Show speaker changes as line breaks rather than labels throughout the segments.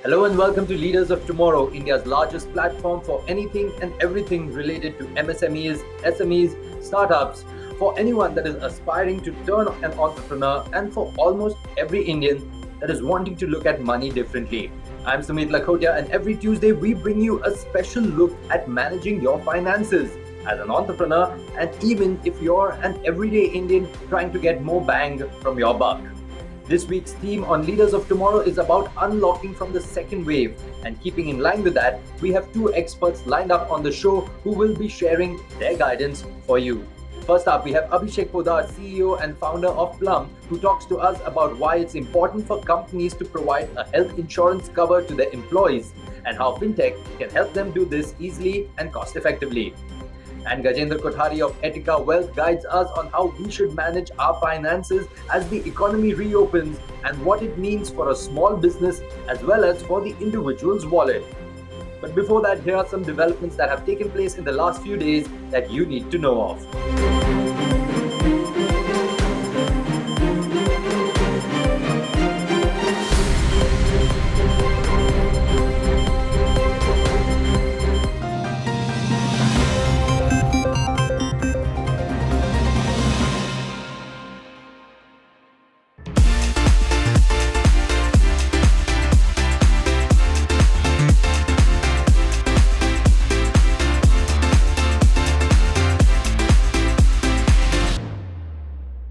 Hello and welcome to Leaders of Tomorrow, India's largest platform for anything and everything related to MSMEs, SMEs, startups, for anyone that is aspiring to turn an entrepreneur, and for almost every Indian that is wanting to look at money differently. I'm Sunil Alagh, and every Tuesday we bring you a special look at managing your finances as an entrepreneur, and even if you're an everyday Indian trying to get more bang from your buck. This week's theme on Leaders of Tomorrow is about unlocking from the second wave. And keeping in line with that, we have two experts lined up on the show who will be sharing their guidance for you. First up, we have Abhishek Poddar, CEO and founder of Plum, who talks to us about why it's important for companies to provide a health insurance cover to their employees and how fintech can help them do this easily and cost effectively. And Gajendra Kothari of Etica Wealth guides us on how we should manage our finances as the economy reopens and what it means for a small business as well as for the individual's wallet. But before that, here are some developments that have taken place in the last few days that you need to know of.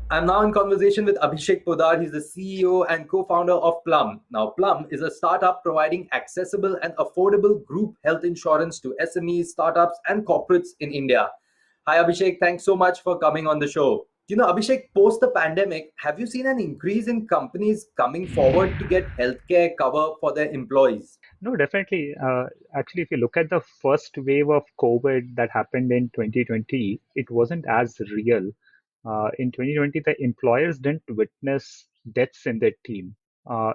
I'm now in conversation with Abhishek Poddar. He's the CEO and co-founder of Plum. Now, Plum is a startup providing accessible and affordable group health insurance to SMEs, startups, and corporates in India. Hi, Abhishek. Thanks so much for coming on the show. Abhishek, post the pandemic, have you seen an increase in companies coming forward to get healthcare cover for their employees?
No, definitely. Actually, if you look at the first wave of COVID that happened in 2020, it wasn't as real. In 2020, the employers didn't witness deaths in their team.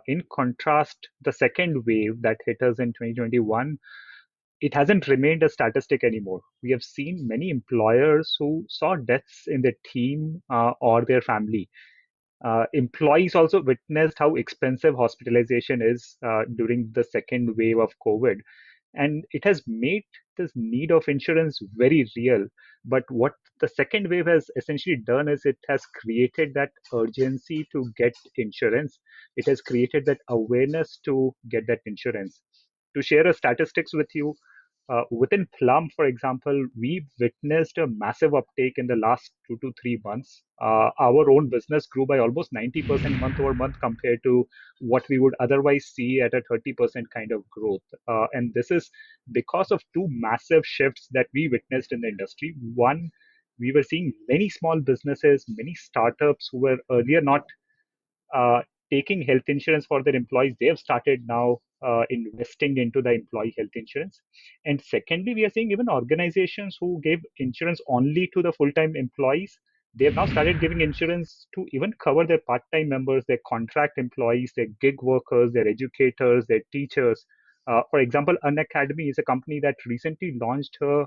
In contrast, the second wave that hit us in 2021, it hasn't remained a statistic anymore. We have seen many employers who saw deaths in their team or their family. Employees also witnessed how expensive hospitalization is during the second wave of COVID. And it has made this need of insurance very real. But what the second wave has essentially done is it has created that urgency to get insurance. It has created that awareness to get that insurance. To share a statistics with you, within Plum, for example, we've witnessed a massive uptake in the last 2 to 3 months. Our own business grew by almost 90% month over month compared to what we would otherwise see at a 30% kind of growth. And this is because of two massive shifts that we witnessed in the industry. One, we were seeing many small businesses, many startups who were earlier not uh, taking health insurance for their employees. They have started now investing into the employee health insurance. And secondly, we are seeing even organizations who gave insurance only to the full-time employees. They have now started giving insurance to even cover their part-time members, their contract employees, their gig workers, their educators, their teachers. For example, Unacademy is a company that recently launched her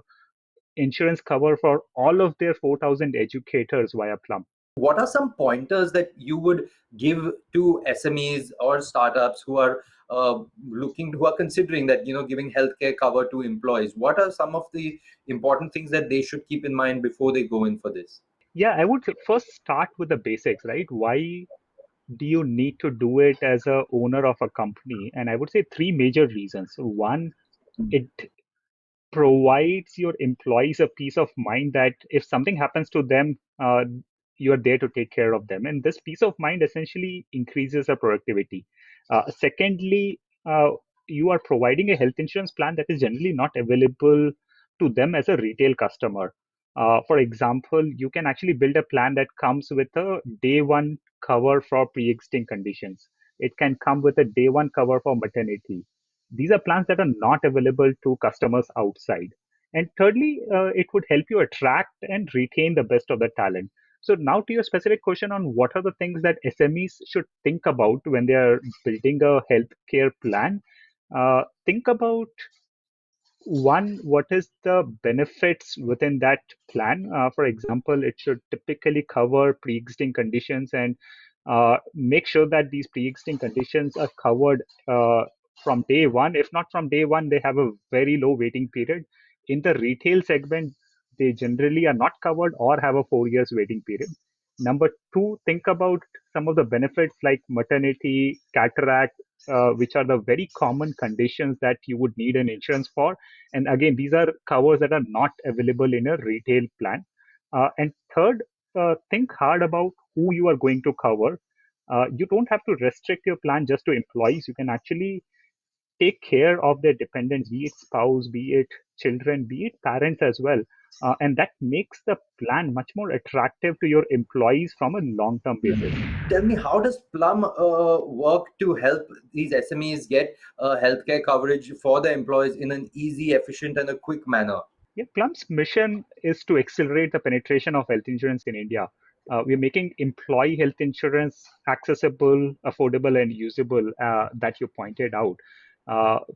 insurance cover for all of their 4,000 educators via Plum.
What are some pointers that you would give to SMEs or startups who are who are considering that, giving healthcare cover to employees? What are some of the important things that they should keep in mind before they go in for this?
Yeah, I would first start with the basics, right? Why do you need to do it as a owner of a company? And I would say three major reasons. One, it provides your employees a peace of mind that if something happens to them, you are there to take care of them. And this peace of mind essentially increases their productivity. Secondly, you are providing a health insurance plan that is generally not available to them as a retail customer. For example, you can actually build a plan that comes with a day one cover for pre-existing conditions. It can come with a day one cover for maternity. These are plans that are not available to customers outside. And thirdly, it would help you attract and retain the best of the talent. So now to your specific question on what are the things that SMEs should think about when they are building a healthcare plan, think about one, what is the benefits within that plan? For example, it should typically cover pre-existing conditions and make sure that these pre-existing conditions are covered from day one. If not from day one, they have a very low waiting period. In the retail segment, they generally are not covered or have a 4 years waiting period. Number two, think about some of the benefits like maternity, cataract, which are the very common conditions that you would need an insurance for. And again, these are covers that are not available in a retail plan. And third, think hard about who you are going to cover. You don't have to restrict your plan just to employees. You can actually take care of their dependents, be it spouse, be it children, be it parents as well. And that makes the plan much more attractive to your employees from a long term basis.
Tell me, how does Plum work to help these SMEs get healthcare coverage for their employees in an easy, efficient, and a quick manner?
Yeah, Plum's mission is to accelerate the penetration of health insurance in India. We're making employee health insurance accessible, affordable, and usable, that you pointed out.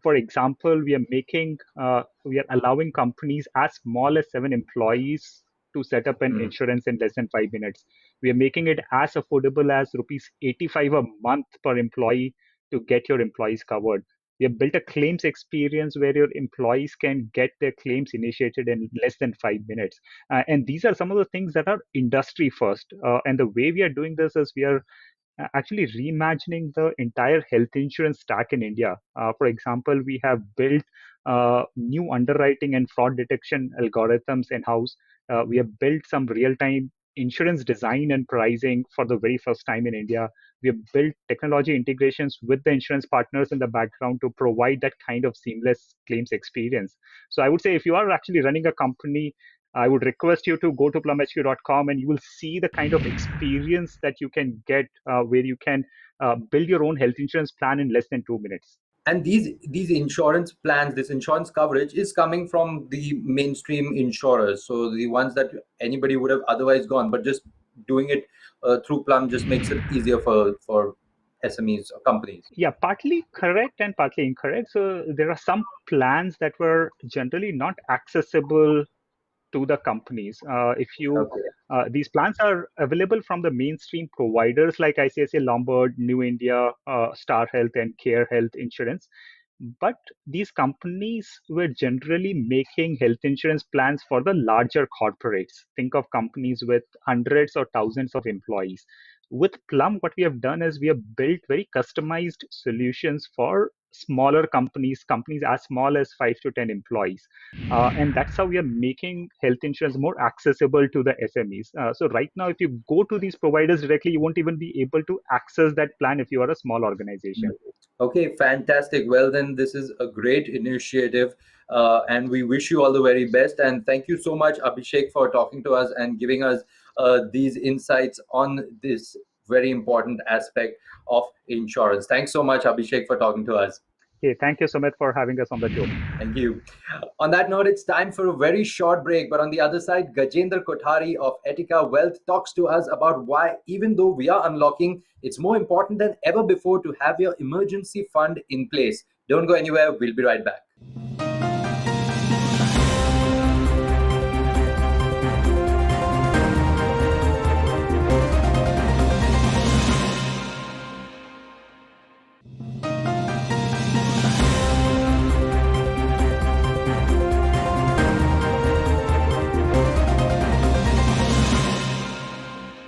For example, we are allowing companies as small as 7 employees to set up an
Mm.
insurance in less than 5 minutes. We are making it as affordable as rupees 85 a month per employee to get your employees covered. We have built a claims experience where your employees can get their claims initiated in less than 5 minutes. And these are some of the things that are industry first. And the way we are doing this is we are actually reimagining the entire health insurance stack in India. For example, we have built new underwriting and fraud detection algorithms in house. We have built some real time insurance design and pricing for the very first time in India. We have built technology integrations with the insurance partners in the background to provide that kind of seamless claims experience. So I would say if you are actually running a company, I would request you to go to plumhq.com and you will see the kind of experience that you can get where you can build your own health insurance plan in less than 2 minutes.
And these insurance plans, this insurance coverage is coming from the mainstream insurers, so the ones that anybody would have otherwise gone, but just doing it through Plum just makes it easier for SMEs or companies.
Yeah, partly correct and partly incorrect. So there are some plans that were generally not accessible to the companies. If you
Okay.
These plans are available from the mainstream providers like ICICI Lombard, New India, Star Health, and Care Health Insurance. But these companies were generally making health insurance plans for the larger corporates. Think of companies with hundreds or thousands of employees. With Plum, what we have done is we have built very customized solutions for smaller companies, companies as small as 5 to 10 employees. And that's how we are making health insurance more accessible to the SMEs. So right now, if you go to these providers directly, you won't even be able to access that plan if you are a small organization.
Okay, fantastic. Well, then, this is a great initiative, and we wish you all the very best. And thank you so much, Abhishek, for talking to us and giving us these insights on this very important aspect of insurance. Thanks so much, Abhishek, for talking to us.
Okay, thank you, Sumit, for having us on the show.
Thank you. On that note, it's time for a very short break. But on the other side, Gajendra Kothari of Etica Wealth talks to us about why, even though we are unlocking, it's more important than ever before to have your emergency fund in place. Don't go anywhere. We'll be right back.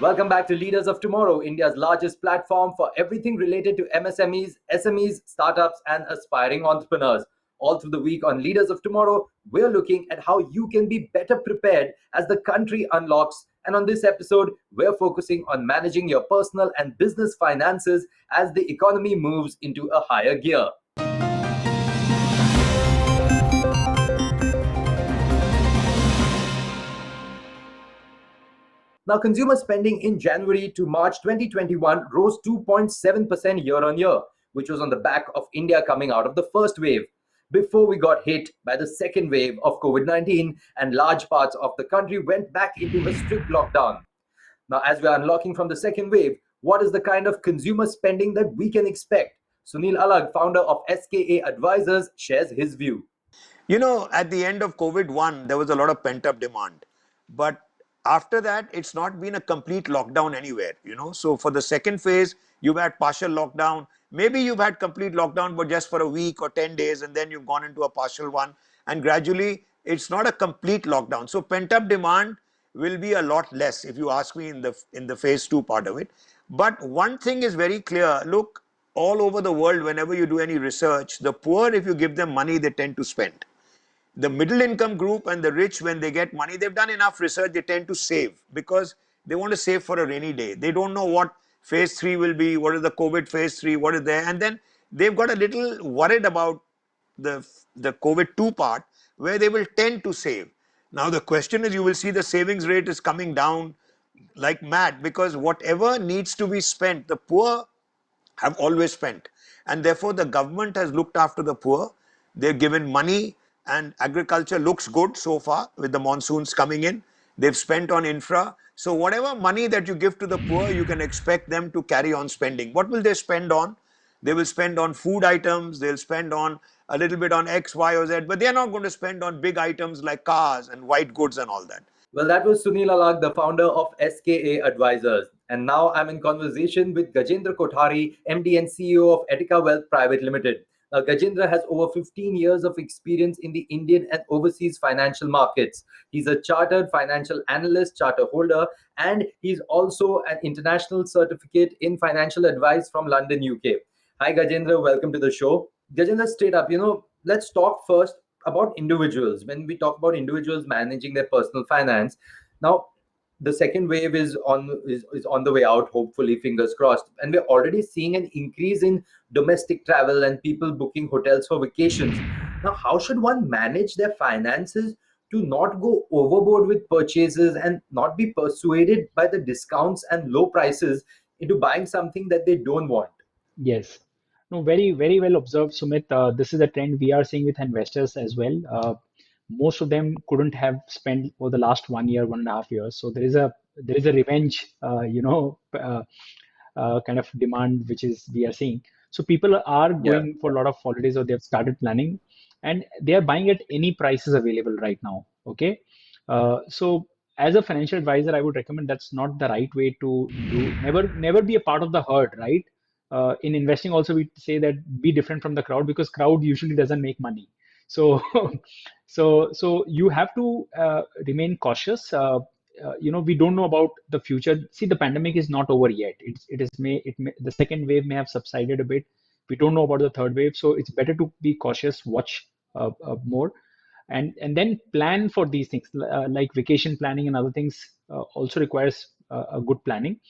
Welcome back to Leaders of Tomorrow, India's largest platform for everything related to MSMEs, SMEs, startups, and aspiring entrepreneurs. All through the week on Leaders of Tomorrow, we're looking at how you can be better prepared as the country unlocks. And on this episode, we're focusing on managing your personal and business finances as the economy moves into a higher gear. Now, consumer spending in January to March 2021 rose 2.7% year on year, which was on the back of India coming out of the first wave, before we got hit by the second wave of COVID-19 and large parts of the country went back into a strict lockdown. Now, as we are unlocking from the second wave, what is the kind of consumer spending that we can expect? Sunil Alagh, founder of SKA Advisors, shares his view.
You know, at the end of COVID 1, there was a lot of pent up demand. But After that, it's not been a complete lockdown anywhere, So for the second phase, you've had partial lockdown. Maybe you've had complete lockdown, but just for a week or 10 days, and then you've gone into a partial one. And gradually, it's not a complete lockdown. So pent up demand will be a lot less, if you ask me, in the phase two part of it. But one thing is very clear. Look, all over the world, whenever you do any research, the poor, if you give them money, they tend to spend. The middle income group and the rich, when they get money, they've done enough research, they tend to save because they want to save for a rainy day. They don't know what phase 3 will be, what is the COVID phase 3, what is there, and then they've got a little worried about the COVID 2 part, where they will tend to save. Now the question is, you will see the savings rate is coming down like mad, because whatever needs to be spent, the poor have always spent. And therefore, the government has looked after the poor. They've given money, and agriculture looks good so far with the monsoons coming in. They've spent on infra. So, whatever money that you give to the poor, you can expect them to carry on spending. What will they spend on? They will spend on food items, they'll spend on a little bit on X, Y, or Z, but they're not going to spend on big items like cars and white goods and all that.
Well, that was Sunil Alagh, the founder of SKA Advisors. And now I'm in conversation with Gajendra Kothari, MD and CEO of Etica Wealth Private Limited. Now, Gajendra has over 15 years of experience in the Indian and overseas financial markets. He's a chartered financial analyst, charter holder, and he's also an international certificate in financial advice from London, UK. Hi, Gajendra. Welcome to the show. Gajendra, straight up, let's talk first about individuals. When we talk about individuals managing their personal finance, now the second wave is on the way out, hopefully, fingers crossed, and we're already seeing an increase in domestic travel and people booking hotels for vacations. Now, how should one manage their finances to not go overboard with purchases and not be persuaded by the discounts and low prices into buying something that they don't want?
Yes. No, very, very well observed, Sumit. This is a trend we are seeing with investors as well. Most of them couldn't have spent for the last 1 year, 1.5 years. So there is a revenge, kind of demand which is we are seeing. So people are
Yeah.
going for a lot of holidays, or they've started planning, and they are buying at any prices available right now. Okay, so as a financial advisor, I would recommend that's not the right way to do. Never be a part of the herd, right? In investing, also we say that be different from the crowd, because crowd usually doesn't make money. So, so you have to remain cautious. We don't know about the future. See, the pandemic is not over yet. The second wave may have subsided a bit. We don't know about the third wave, so it's better to be cautious, watch more, and then plan for these things, like vacation planning and other things also requires a good planning.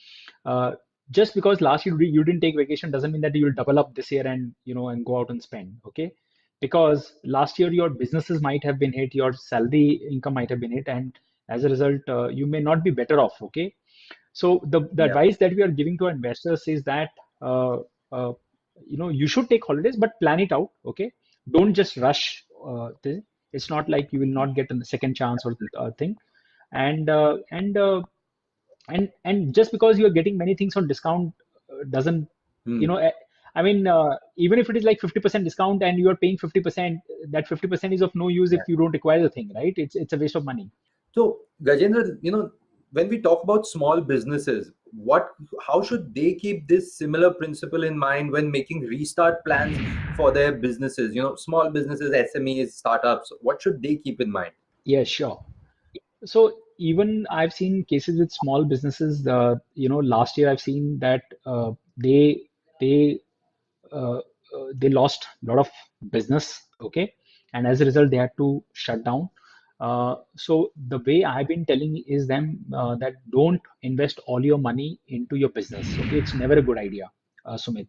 Uh, just because last year you didn't take vacation doesn't mean that you will double up this year and and go out and spend. Okay, because last year your businesses might have been hit, your salary income might have been hit, and as a result, you may not be better off. Okay, so the
Yeah.
advice that we are giving to our investors is that uh, uh, you should take holidays, but plan it out. Okay, don't just rush. It's not like you will not get a second chance or thing, and uh, and uh, and just because you are getting many things on discount doesn't you
Hmm.
know. I mean, even if it is like 50% discount and you are paying 50%, that 50% is of no use if you don't require the thing, right? It's a waste of money.
So, Gajendra, when we talk about small businesses, how should they keep this similar principle in mind when making restart plans for their businesses? Small businesses, SMEs, startups, what should they keep in mind?
Yeah, sure. So even I've seen cases with small businesses. Last year I've seen that they they lost a lot of business. Okay, and as a result, they had to shut down. So the way I've been telling is them that don't invest all your money into your business. Okay, it's never a good idea, Sumit,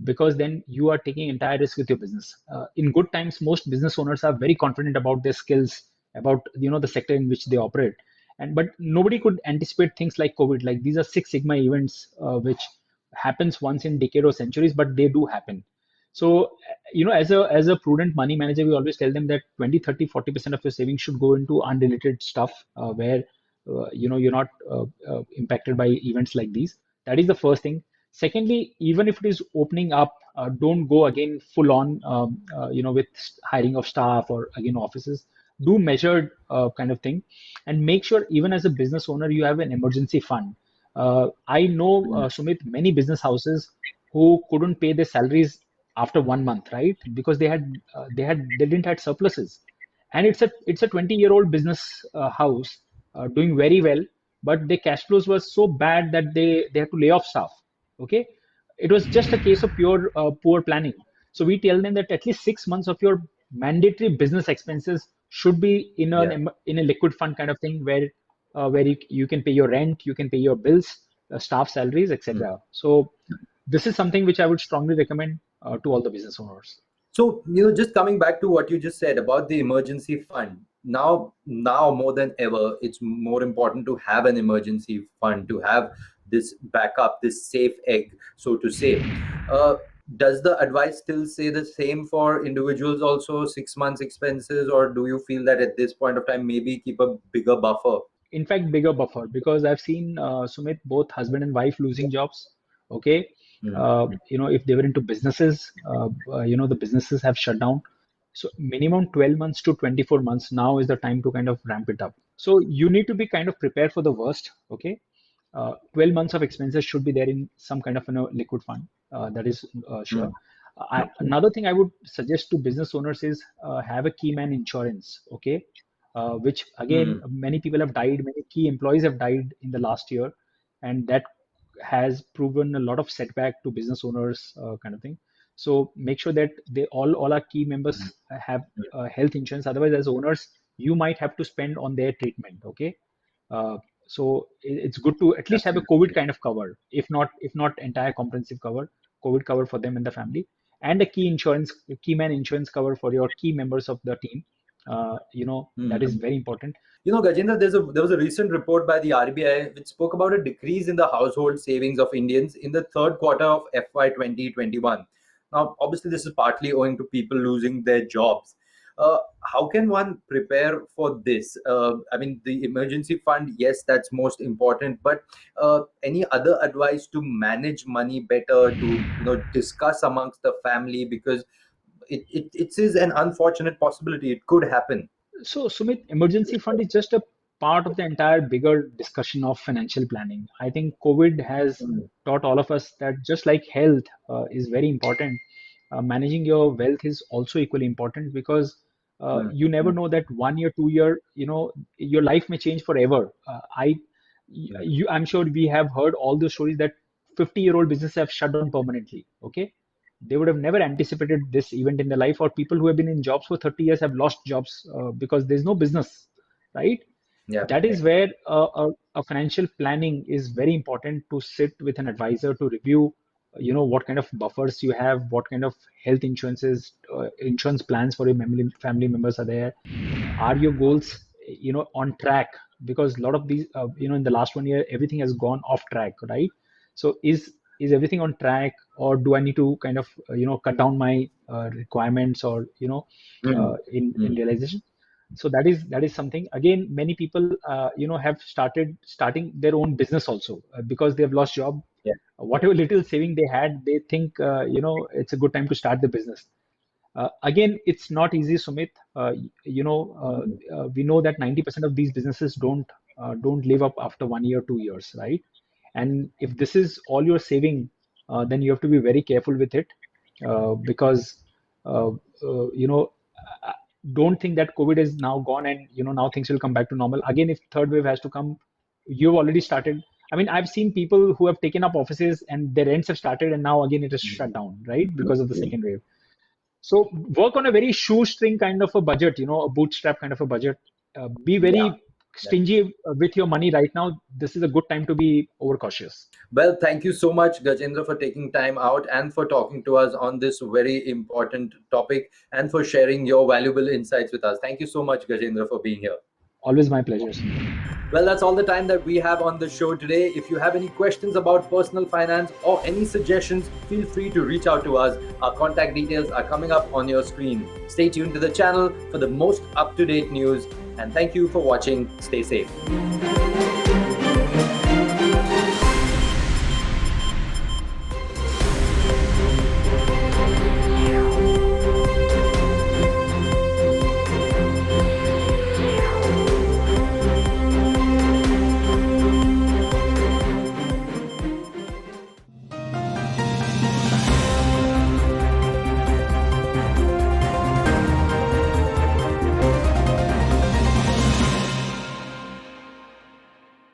because then you are taking entire risk with your business. In good times, most business owners are very confident about their skills, about the sector in which they operate, and but nobody could anticipate things like COVID. Like, these are Six Sigma events, which happens once in decade or centuries, but they do happen. So, as a prudent money manager, we always tell them that 20, 30, 40% of your savings should go into unrelated stuff, where you're not impacted by events like these. That is the first thing. Secondly, even if it is opening up, don't go again full on, with hiring of staff or again offices.
do measured kind of thing, and make sure even as a business owner you have an emergency fund. I know, Sumit, many business houses who couldn't pay their salaries after 1 month, right? Because they didn't had surpluses, and it's a 20-year-old business house doing very well, but their cash flows were so bad that they had to lay off staff. Okay, it was just a case of pure poor planning. So we tell them that at least 6 months of your mandatory business expenses should be in
Yeah.
in a liquid fund kind of thing, where you can pay your rent, you can pay your bills, staff salaries,
Mm.
etc. So this is something which I would strongly recommend to all the business owners.
So, just coming back to what you just said about the emergency fund, now more than ever, it's more important to have an emergency fund, to have this backup, this safe egg, so to say. Uh, does the advice still say the same for individuals also, 6 months expenses, or do you feel that at this point of time, maybe keep a bigger buffer?
In fact, bigger buffer, because I've seen, Sumit, both husband and wife losing jobs. Okay,
Mm.
if they were into businesses, the businesses have shut down. So minimum 12 months to 24 months now is the time to kind of ramp it up. So you need to be kind of prepared for the worst. Okay, 12 months of expenses should be there in some kind of liquid fund. That is sure.
Mm.
Another thing I would suggest to business owners is have a key man insurance. Okay, which again,
Mm.
many people have died, many key employees have died in the last year, and that has proven a lot of setback to business owners, kind of thing. So make sure that all our key members have health insurance. Otherwise, as owners, you might have to spend on their treatment. Okay, uh, so it's good to at least have a COVID
Absolutely.
kind of cover, if not entire comprehensive cover, COVID cover for them and the family, and a key man insurance cover for your key members of the team. That is
Mm.
very important.
Gajendra, there was a recent report by the RBI which spoke about a decrease in the household savings of Indians in the third quarter of FY 2021. Now, obviously, this is partly owing to people losing their jobs. How can one prepare for this? I mean, the emergency fund, yes, that's most important, but any other advice to manage money better, to discuss amongst the family, because it is an unfortunate possibility. It could happen.
So, Sumit, emergency fund is just a part of the entire bigger discussion of financial planning. I think COVID has
Mm.
taught all of us that just like health is very important, managing your wealth is also equally important, because
Mm.
you never know that 1 year, 2 year, your life may change forever.
Mm.
I'm sure we have heard all the stories that 50-year-old businesses have shut down permanently. Okay, they would have never anticipated this event in their life, or people who have been in jobs for 30 years have lost jobs because there's no business, right?
Yeah.
That is where a financial planning is very important, to sit with an advisor to review, what kind of buffers you have, what kind of health insurances, insurance plans for your family members are there. Are your goals, on track? Because a lot of these, in the last 1 year, everything has gone off track, right? So is everything on track, or do I need to kind of, cut down my requirements, or
Mm.
in
Mm.
realization? So that is something. Again, many people have starting their own business also, because they have lost job.
Yeah.
Whatever little saving they had, they think it's a good time to start the business. Again, it's not easy, Sumit. We know that 90% of these businesses don't live up after 1 year, 2 years, right? And if this is all you're saving, then you have to be very careful with it, because uh, uh, you know uh, don't think that COVID is now gone, and now things will come back to normal. Again, if third wave has to come, you've already started. I mean, I've seen people who have taken up offices and their rents have started, and now again it is shut down, right, because of the second wave. So work on a very shoestring kind of a budget, a bootstrap kind of a budget. Be
Yeah.
very stingy with your money right now. This is a good time to be overcautious.
Well, thank you so much, Gajendra, for taking time out and for talking to us on this very important topic and for sharing your valuable insights with us. Thank you so much, Gajendra, for being here.
Always my pleasure, Sumit.
Well, that's all the time that we have on the show today. If you have any questions about personal finance or any suggestions, feel free to reach out to us. Our contact details are coming up on your screen. Stay tuned to the channel for the most up-to-date news. And thank you for watching. Stay safe.